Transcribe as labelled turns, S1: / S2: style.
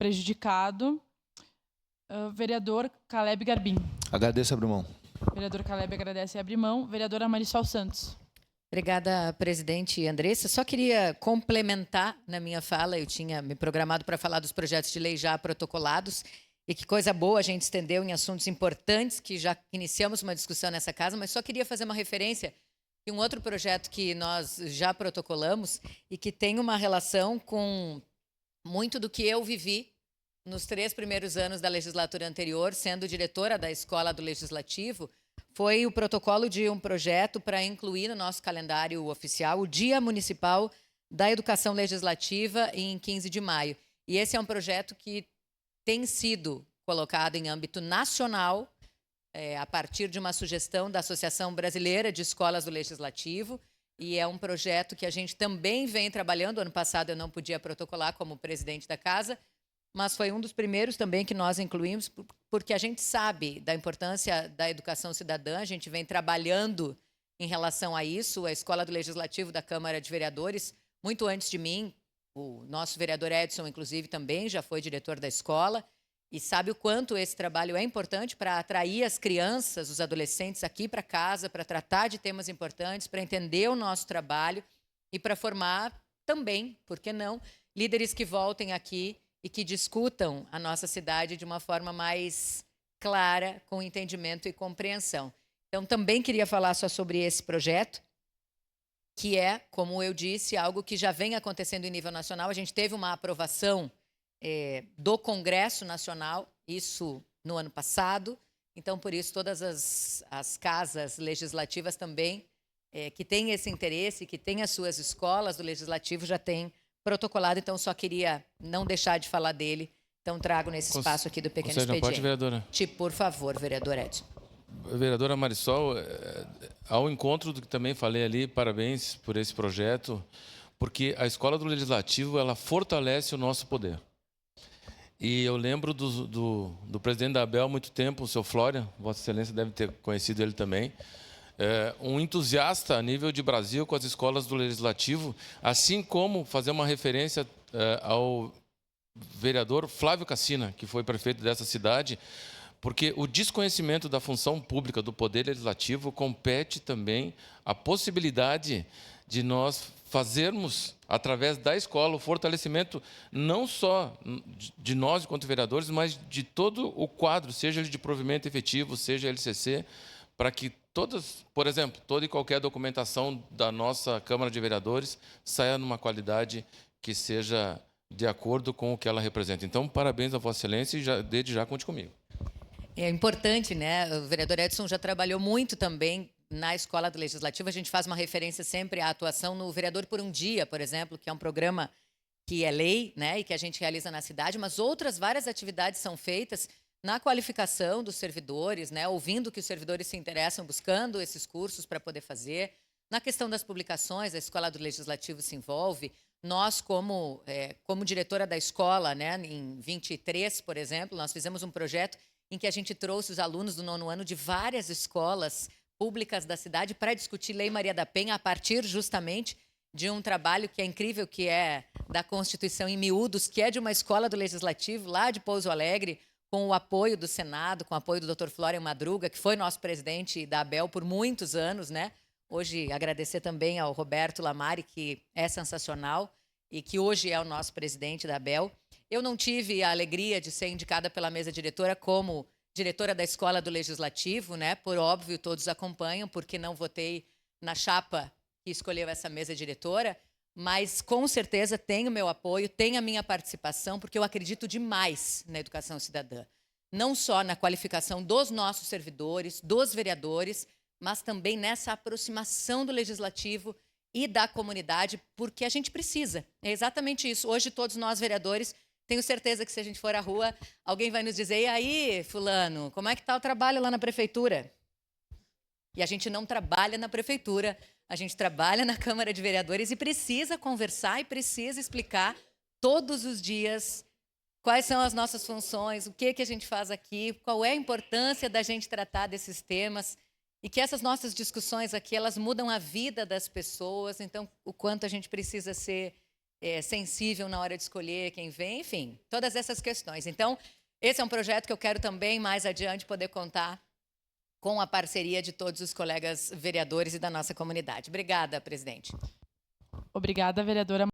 S1: prejudicado. Vereador Caleb Garbim.
S2: Agradeço, abro mão.
S1: Vereador Caleb agradece e abre mão. Vereadora Marisol Santos.
S3: Obrigada, presidente Andressa. Só queria complementar na minha fala, eu tinha me programado para falar dos projetos de lei já protocolados, e que coisa boa, a gente estendeu em assuntos importantes, que já iniciamos uma discussão nessa casa, mas só queria fazer uma referência de um outro projeto que nós já protocolamos e que tem uma relação com muito do que eu vivi nos 3 primeiros anos da legislatura anterior, sendo diretora da Escola do Legislativo. Foi o protocolo de um projeto para incluir no nosso calendário oficial o Dia Municipal da Educação Legislativa em 15 de maio. E esse é um projeto que tem sido colocado em âmbito nacional, a partir de uma sugestão da Associação Brasileira de Escolas do Legislativo, e é um projeto que a gente também vem trabalhando. Ano passado eu não podia protocolar como presidente da casa, mas foi um dos primeiros também que nós incluímos, porque a gente sabe da importância da educação cidadã, a gente vem trabalhando em relação a isso. A Escola do Legislativo da Câmara de Vereadores, muito antes de mim, o nosso vereador Edson, inclusive, também já foi diretor da escola, e sabe o quanto esse trabalho é importante para atrair as crianças, os adolescentes aqui para casa, para tratar de temas importantes, para entender o nosso trabalho e para formar também, por que não, líderes que voltem aqui e que discutam a nossa cidade de uma forma mais clara, com entendimento e compreensão. Então, também queria falar só sobre esse projeto, que é, como eu disse, algo que já vem acontecendo em nível nacional. A gente teve uma aprovação do Congresso Nacional, isso no ano passado. Então, por isso, todas as casas legislativas também, que têm esse interesse, que têm as suas escolas do Legislativo, já têm protocolado. Então, só queria não deixar de falar dele. Então, trago nesse espaço aqui do pequeno expediente.
S4: Pode, vereadora?
S3: Por favor, vereador Edson.
S4: Vereadora Marisol, ao encontro do que também falei ali, parabéns por esse projeto, porque a Escola do Legislativo, ela fortalece o nosso poder. E eu lembro do presidente da ABEL há muito tempo, o seu Flória, Vossa Excelência deve ter conhecido ele também, um entusiasta a nível de Brasil com as escolas do Legislativo, assim como fazer uma referência ao vereador Flávio Cassina, que foi prefeito dessa cidade, porque o desconhecimento da função pública do Poder Legislativo compete também a possibilidade de nós fazermos, através da escola, o fortalecimento não só de nós, enquanto vereadores, mas de todo o quadro, seja ele de provimento efetivo, seja LCC, para que todas, por exemplo, toda e qualquer documentação da nossa Câmara de Vereadores saia numa qualidade que seja de acordo com o que ela representa. Então, parabéns a Vossa Excelência e desde já conte comigo.
S3: É importante, né? O vereador Edson já trabalhou muito também na Escola do Legislativo. A gente faz uma referência sempre à atuação no Vereador por um Dia, por exemplo, que é um programa que é lei, né, e que a gente realiza na cidade, mas outras várias atividades são feitas na qualificação dos servidores, né, ouvindo que os servidores se interessam, buscando esses cursos para poder fazer. Na questão das publicações, a Escola do Legislativo se envolve. Nós, como diretora da escola, né, em 23, por exemplo, nós fizemos um projeto em que a gente trouxe os alunos do 9º ano de várias escolas públicas da cidade para discutir Lei Maria da Penha a partir justamente de um trabalho que é incrível, que é da Constituição em miúdos, que é de uma escola do Legislativo lá de Pouso Alegre, com o apoio do Senado, com o apoio do Dr. Florian Madruga, que foi nosso presidente da ABEL por muitos anos, né? Hoje, agradecer também ao Roberto Lamari, que é sensacional e que hoje é o nosso presidente da ABEL. Eu não tive a alegria de ser indicada pela mesa diretora como diretora da Escola do Legislativo, né? Por óbvio, todos acompanham, porque não votei na chapa que escolheu essa mesa diretora, mas com certeza tem o meu apoio, tem a minha participação, porque eu acredito demais na educação cidadã. Não só na qualificação dos nossos servidores, dos vereadores, mas também nessa aproximação do Legislativo e da comunidade, porque a gente precisa. É exatamente isso. Hoje, todos nós, vereadores, tenho certeza que se a gente for à rua, alguém vai nos dizer: e aí, fulano, como é que está o trabalho lá na prefeitura? E a gente não trabalha na prefeitura, a gente trabalha na Câmara de Vereadores e precisa conversar e precisa explicar todos os dias quais são as nossas funções, o que a gente faz aqui, qual é a importância da gente tratar desses temas, e que essas nossas discussões aqui, elas mudam a vida das pessoas. Então, o quanto a gente precisa ser sensível na hora de escolher quem vem, enfim, todas essas questões. Então, esse é um projeto que eu quero também, mais adiante, poder contar com a parceria de todos os colegas vereadores e da nossa comunidade. Obrigada, presidente.
S1: Obrigada, vereadora